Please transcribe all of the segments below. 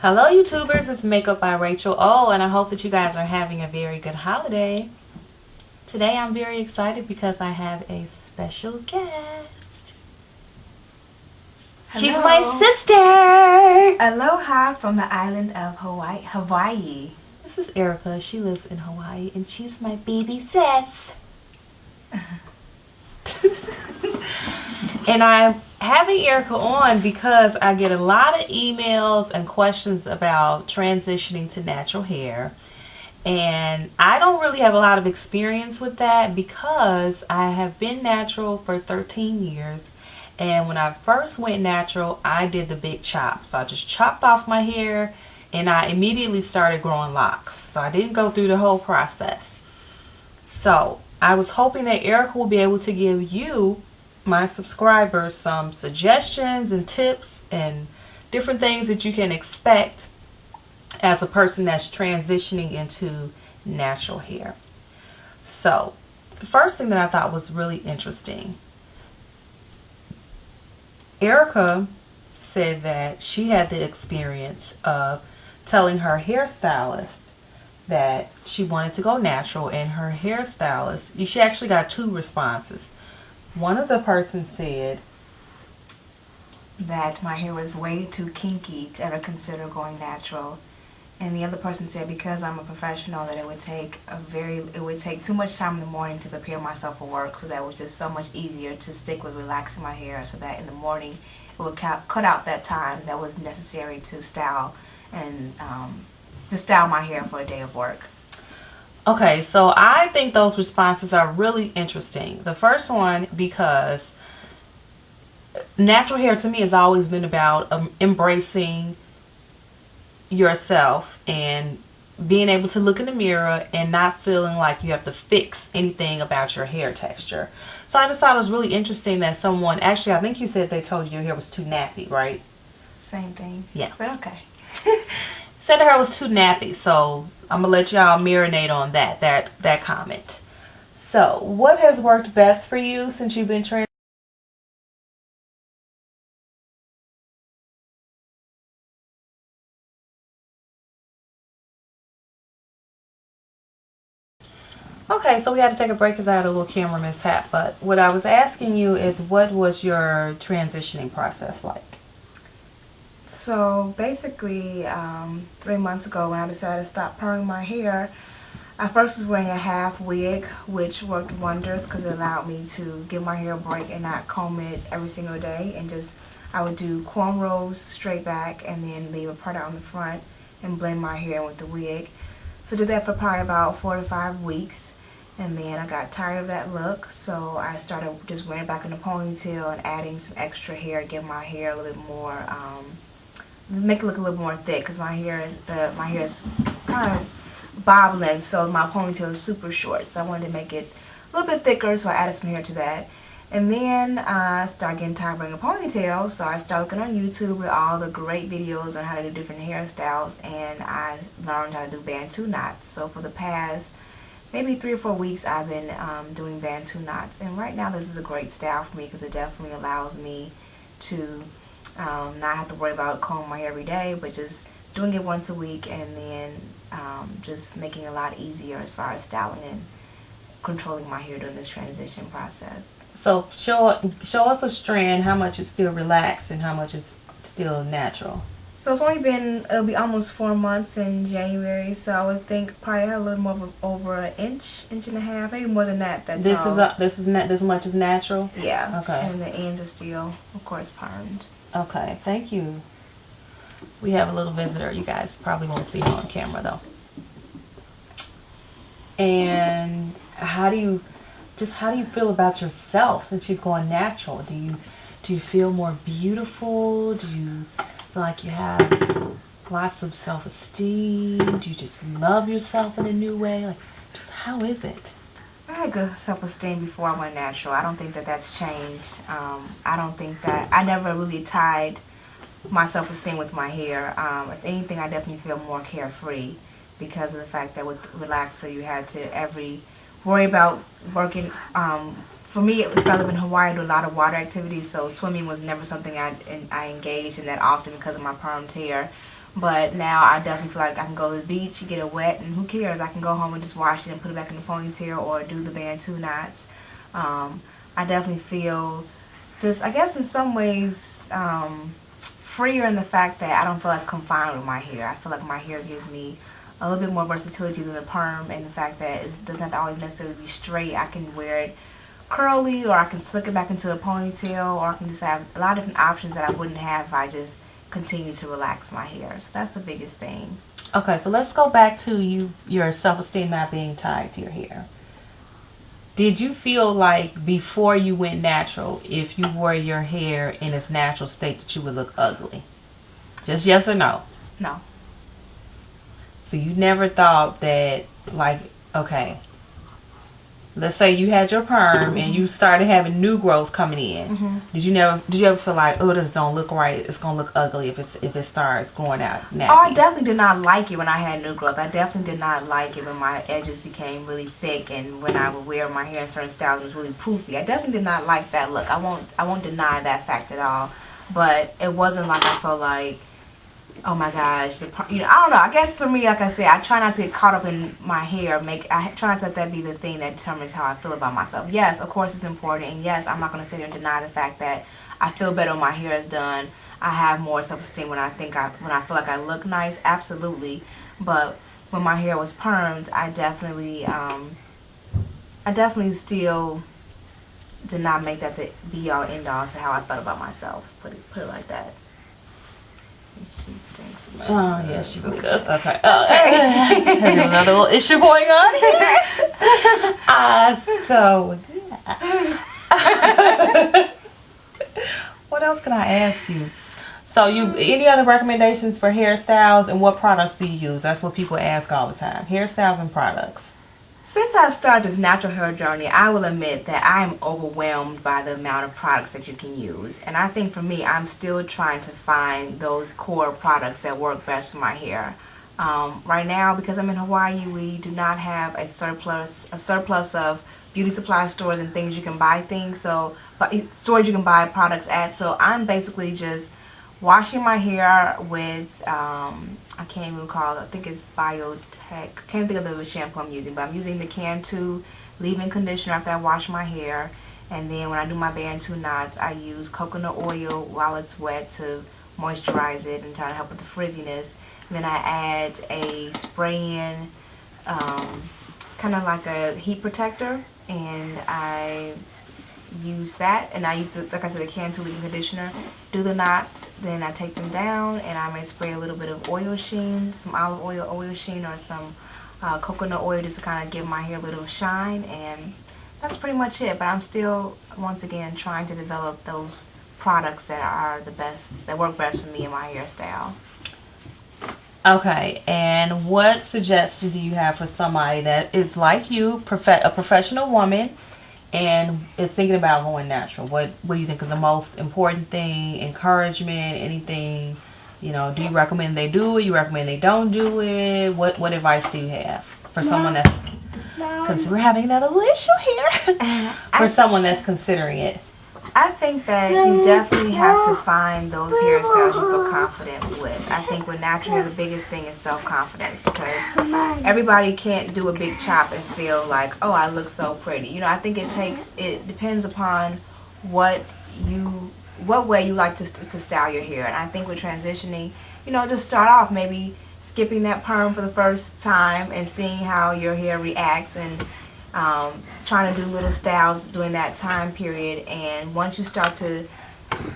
Hello, YouTubers. It's Makeup by Rachel O, and I hope that you guys are having a very good holiday. Today, I'm very excited because I have a special guest. Hello. She's my sister. Aloha from the island of Hawaii. This is Erica. She lives in Hawaii, and she's my baby sis. And I'm having Erica on because I get a lot of emails and questions about transitioning to natural hair. And I don't really have a lot of experience with that because I have been natural for 13 years. And when I first went natural, I did the big chop. So I just chopped off my hair and I immediately started growing locks. So I didn't go through the whole process. So I was hoping that Erica will be able to give you, my subscribers, some suggestions and tips and different things that you can expect as a person that's transitioning into natural hair. So the first thing that I thought was really interesting, Erica said that she had the experience of telling her hairstylist that she wanted to go natural, and her hairstylist, she actually got two responses. One of the persons said that my hair was way too kinky to ever consider going natural. And the other person said because I'm a professional that it would take too much time in the morning to prepare myself for work, so that was just so much easier to stick with relaxing my hair, so that in the morning it would cut out that time that was necessary to style and to style my hair for a day of work. Okay, so I think those responses are really interesting. The first one, because natural hair to me has always been about embracing yourself and being able to look in the mirror and not feeling like you have to fix anything about your hair texture. So I just thought it was really interesting that someone, actually I think you said they told you your hair was too nappy, right? Same thing. Yeah. But okay. Said her hair was too nappy, so I'm gonna let y'all marinate on that comment. So what has worked best for you since you've been trans? Okay, so we had to take a break because I had a little camera mishap. But what I was asking you is, what was your transitioning process like? So basically, 3 months ago when I decided to stop perming my hair, I first was wearing a half wig, which worked wonders because it allowed me to give my hair a break and not comb it every single day. And I would do cornrows straight back and then leave a part out in the front and blend my hair with the wig. So I did that for probably about 4 to 5 weeks. And then I got tired of that look, so I started just wearing it back in a ponytail and adding some extra hair to give my hair a little bit more, make it look a little more thick, because my hair is kind of bobbling, so my ponytail is super short. So I wanted to make it a little bit thicker, so I added some hair to that. And then I started getting tired of wearing a ponytail, so I started looking on YouTube with all the great videos on how to do different hairstyles, and I learned how to do Bantu knots. So for the past maybe 3 or 4 weeks I've been doing Bantu knots, and right now this is a great style for me because it definitely allows me to not have to worry about combing my hair every day, but just doing it once a week, and then just making it a lot easier as far as styling and controlling my hair during this transition process. So show us a strand, how much is still relaxed and how much is still natural. So it'll be almost 4 months in January, so I would think probably a little more of over an inch and a half, maybe more than that. This is not this much is natural. Yeah. Okay. And the ends are still, of course, permed. Okay, thank you. We have a little visitor. You guys probably won't see him on camera though. And how do you feel about yourself since you've gone natural? Do you feel more beautiful? Do you feel like you have lots of self-esteem? Do you just love yourself in a new way? Like, just how is it? I had good self-esteem before I went natural. I don't think that that's changed. I don't think that I never really tied my self-esteem with my hair. If anything, I definitely feel more carefree because of the fact that with Relaxer you had to worry about working. For me, it was I live in Hawaii, I do a lot of water activities, so swimming was never something I engaged in that often because of my permed hair. But now I definitely feel like I can go to the beach, get it wet, and who cares? I can go home and just wash it and put it back in the ponytail or do the Bantu knots. I definitely feel just, I guess in some ways, freer in the fact that I don't feel as confined with my hair. I feel like my hair gives me a little bit more versatility than the perm, and the fact that it doesn't have to always necessarily be straight. I can wear it curly, or I can slick it back into a ponytail, or I can just have a lot of different options that I wouldn't have if I just continue to relax my hair. So that's the biggest thing. Okay, so let's go back to your self-esteem not being tied to your hair. Did you feel like before you went natural, if you wore your hair in its natural state, that you would look ugly? Just yes or no? No. So you never thought that, like, okay, let's say you had your perm and you started having new growth coming in. Did you ever feel like, oh, this don't look right, it's gonna look ugly if it starts going out nappy? Oh, I definitely did not like it when I had new growth. I definitely did not like it when my edges became really thick, and when I would wear my hair in certain styles, it was really poofy. I definitely did not like that look. I won't deny that fact at all. But it wasn't like I felt like, oh my gosh, I don't know. I guess for me, like I said, I try not to get caught up in my hair. I try not to let that be the thing that determines how I feel about myself. Yes, of course it's important, and yes, I'm not going to sit here and deny the fact that I feel better when my hair is done. I have more self-esteem when I feel like I look nice. Absolutely, but when my hair was permed, I definitely still did not make that the be-all end-all to how I felt about myself. Put it like that. Oh, yeah, she really does. Okay. There's another little issue going on here. So, yeah. What else can I ask you? So, any other recommendations for hairstyles, and what products do you use? That's what people ask all the time. Hairstyles and products. Since I've started this natural hair journey, I will admit that I'm overwhelmed by the amount of products that you can use. And I think for me, I'm still trying to find those core products that work best for my hair. Right now, because I'm in Hawaii, we do not have a surplus of beauty supply stores and things you can buy stores you can buy products at. So I'm basically just washing my hair with I can't even recall, I think it's Biotech. I can't think of the shampoo I'm using, but I'm using the Cantu leave-in conditioner after I wash my hair. And then when I do my Bantu knots, I use coconut oil while it's wet to moisturize it and try to help with the frizziness. And then I add a spray-in, kind of like a heat protector, and I use that, and I use like I said, the Cantu leave-in conditioner, do the knots, then I take them down, and I may spray a little bit of oil sheen, some olive oil sheen, or some coconut oil, just to kind of give my hair a little shine. And that's pretty much it. But I'm still, once again, trying to develop those products that are the best, that work best for me and my hairstyle. Okay, and what suggestion do you have for somebody that is like you, a professional woman, and is thinking about going natural? What do you think is the most important thing? Encouragement, anything? Do you recommend they do it? You recommend they don't do it? What advice do you have for someone that's we're having another little issue here for someone that's considering it? I think that you definitely have to find those hairstyles you feel confident with. I think with natural hair, the biggest thing is self-confidence, because everybody can't do a big chop and feel like, oh, I look so pretty. I think it depends upon what way you like to style your hair. And I think with transitioning, just start off maybe skipping that perm for the first time and seeing how your hair reacts, and trying to do little styles during that time period. And once you start to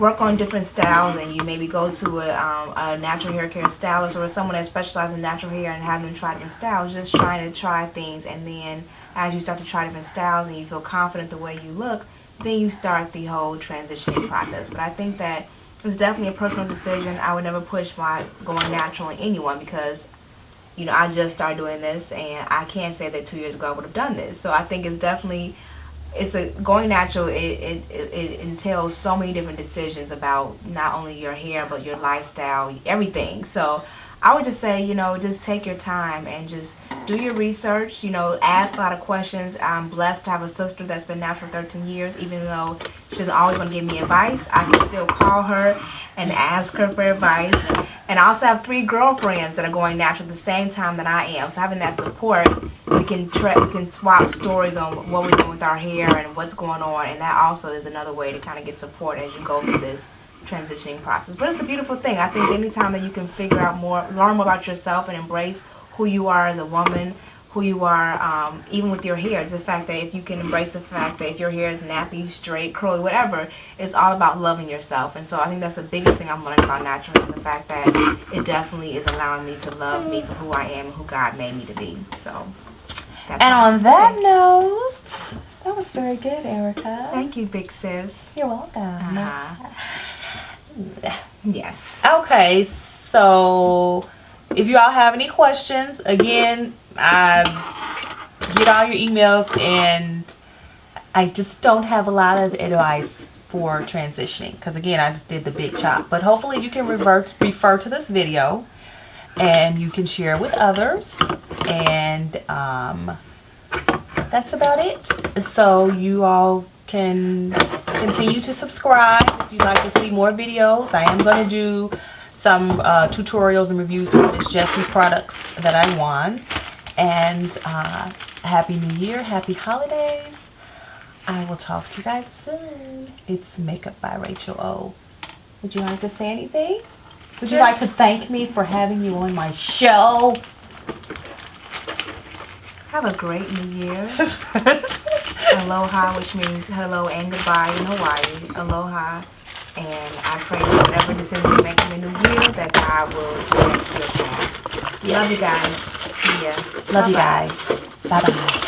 work on different styles, and you maybe go to a natural hair care stylist or someone that specializes in natural hair and have them try different styles, just trying to try things. And then as you start to try different styles and you feel confident the way you look, then you start the whole transitioning process. But I think that it's definitely a personal decision. I would never push my going natural on anyone, because I just started doing this, and I can't say that 2 years ago I would have done this. So I think it's definitely, going natural, it entails so many different decisions about not only your hair, but your lifestyle, everything. So I would just say, just take your time and just do your research, ask a lot of questions. I'm blessed to have a sister that's been natural for 13 years. Even though she doesn't always want to give me advice, I can still call her and ask her for advice. And I also have 3 girlfriends that are going natural at the same time that I am. So having that support, we can swap stories on what we're doing with our hair and what's going on. And that also is another way to kind of get support as you go through this transitioning process. But it's a beautiful thing. I think anytime that you can figure out more, learn more about yourself and embrace who you are as a woman, who you are, even with your hair. It's the fact that if you can embrace the fact that if your hair is nappy, straight, curly, whatever, it's all about loving yourself. And so I think that's the biggest thing I'm learning about natural hair, is the fact that it definitely is allowing me to love me for who I am and who God made me to be. So. And on that note, that was very good, Erica. Thank you, big sis. You're welcome. Yes. Okay, so if you all have any questions, again, I get all your emails, and I just don't have a lot of advice for transitioning because, again, I just did the big chop. But hopefully you can refer to this video and you can share with others, and that's about it. So you all can continue to subscribe if you'd like to see more videos. I am going to do some tutorials and reviews for Miss Jessie products that I won. And Happy New Year, Happy Holidays. I will talk to you guys soon. It's Makeup by Rachel O. Would you like to say anything? Would you like to thank me for having you on my show? Have a great New Year. Aloha, which means hello and goodbye in Hawaii. Aloha. And I pray that whatever decision you make in the new year, that God will direct your path. Yes. Love you guys. See ya. Love you guys. Bye-bye.